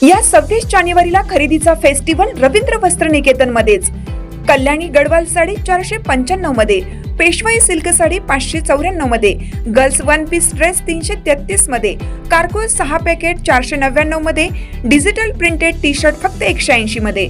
या 26 जानेवारीला खरेदीचा फेस्टिवल रवींद्र वस्त्र निकेतन मध्येच। कल्याणी गडवाल साडी 495 मध्ये, पेशवाई सिल्क साडी 594 मध्ये, गर्ल्स वन पीस ड्रेस 333 मध्ये, कार्गो 6 पॅकेट 499 मध्ये, डिजिटल प्रिंटेड टी शर्ट फक्त 180 मध्ये।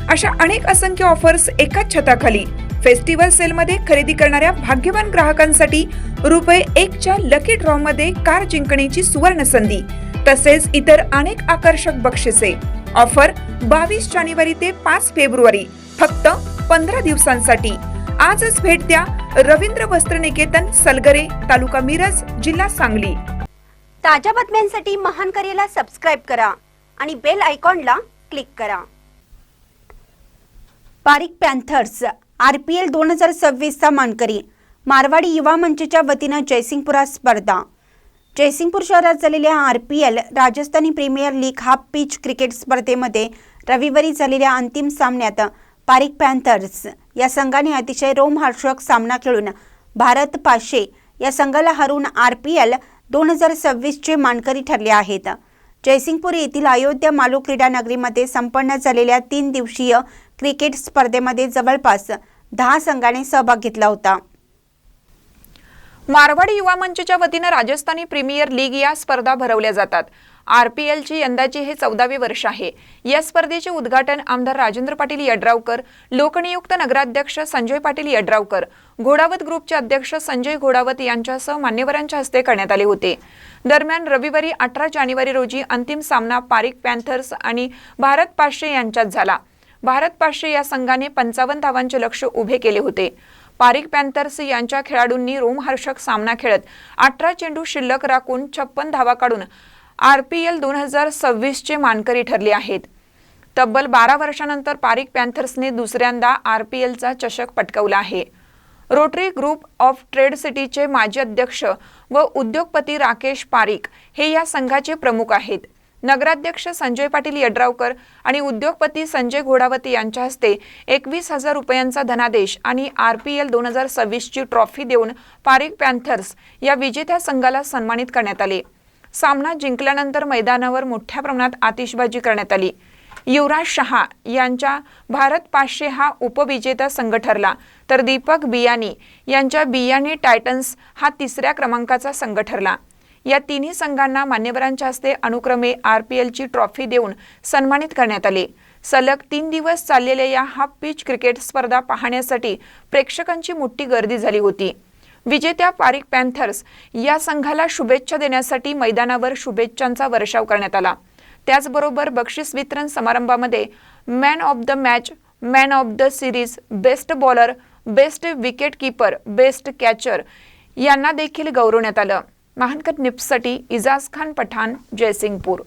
अशा अनेक असंख्य ऑफर्स एकाच छताखाली। फेस्टिवल सेल मध्ये खरेदी करणाऱ्या भाग्यवान ग्राहकांसाठी ₹1 च्या लकी ड्रॉ मध्ये कार जिंकण्याची सुवर्ण संधी, तसेच इतर अनेक आकर्षक बक्षिसे। ऑफर 22 जानेवारी ते 5 फेब्रुवारी, फक्त 15 दिवसांसाठी। आजच भेट द्या रवींद्र वस्त्र निकेतन, सलगरे, तालुका मिरज, जिल्हा सांगली। ताज्या बातम्यांसाठी महान करेला सबस्क्राइब करा आणि बेल आयकॉनला क्लिक करा। पारिक पॅन्थर्स RPL 2026 चा मानकरी। मारवाडी युवा मंचच्या वतीने जयसिंगपुरात स्पर्धा। जयसिंगपूर शहरात झालेल्या RPL Rajasthani Premier League half pitch cricket स्पर्धेमध्ये रविवारी झालेल्या अंतिम सामन्यात पारिक पॅन्थर्स या संघाने अतिशय रोमहर्षक सामना खेळून भारत 500 या संघाला हरवून RPL 2026 चे मानकरी ठरले आहेत। जयसिंगपूर येथील अयोध्या मालू क्रीडा नगरीमध्ये संपन्न झालेल्या 3 दिवसीय क्रिकेट स्पर्धेमध्ये जवळपास 10 संघांनी सहभाग घेतला होता। मारवाडी युवा मंचच्या वतीने राजस्थानी प्रीमियर लीग या स्पर्धा भरवल्या जातात। RPL ची यंदाचे हे 14वे वर्ष आहे। या स्पर्धेचे उद्घाटन आमदार राजेंद्र पाटील यड्रावकर, लोकनियुक्त नगराध्यक्ष संजय पाटील यड्रावकर, घोडावत ग्रुपचे अध्यक्ष संजय घोडावत यांच्यासह मान्यवरांच्या हस्ते करण्यात आले होते। दरम्यान रविवारी 18 जानेवारी रोजी अंतिम सामना पारिक पॅन्थर्स आणि भारत 500 यांच्यात झाला। भारत 500 या संघाने 55 धावांचे लक्ष्य उभे केले होते। पारिक पॅन्थर्स यांच्या खेळाडूंनी रोमहर्षक सामना खेळत 18 चेंडू शिल्लक राखून 56 धावा काढून RPL 2026 चे मानकरी ठरले आहेत। तब्बल 12 वर्षांनंतर पारिक पॅन्थर्सने दुसऱ्यांदा RPL चा चषक पटकावला आहे। रोटरी ग्रुप ऑफ ट्रेड सिटीचे माजी अध्यक्ष व उद्योगपती राकेश पारिक हे या संघाचे प्रमुख आहेत। नगराध्यक्ष संजय पाटील यड्रावकर आणि उद्योगपती संजय घोडावत यांच्या हस्ते 21,000 रुपयांचा धनादेश आणि RPL 2026 ची ट्रॉफी देऊन पारिक पॅन्थर्स या विजेत्या संघाला सन्मानित करण्यात आले। सामना जिंकल्यानंतर मैदानावर मोठ्या प्रमाणात आतिषबाजी करण्यात आली। युवराज शहा यांच्या भारत 500 हा उपविजेता संघ ठरला, तर दीपक बियानी यांच्या बियानी टायटन्स हा 3ऱ्या क्रमांकाचा संघ ठरला। या तिन्ही संघांना मान्यवरांच्या हस्ते अनुक्रमे RPL ची ट्रॉफी देऊन सन्मानित करण्यात आले। सलग 3 दिवस चाललेल्या या हाफ पिच क्रिकेट स्पर्धा पाहण्यासाठी प्रेक्षकांची मोठी गर्दी झाली होती। विजेत्या पारिक पॅन्थर्स या संघाला शुभेच्छा देण्यासाठी मैदानावर शुभेच्छांचा वर्षाव करण्यात आला। त्याचबरोबर बक्षीस वितरण समारंभामध्ये man of the match, man of the series, best bowler, best wicket keeper, best catcher यांना देखील गौरवण्यात आलं। महानकर निप्ससाठी इजाज खान पठाण, जयसिंगपूर।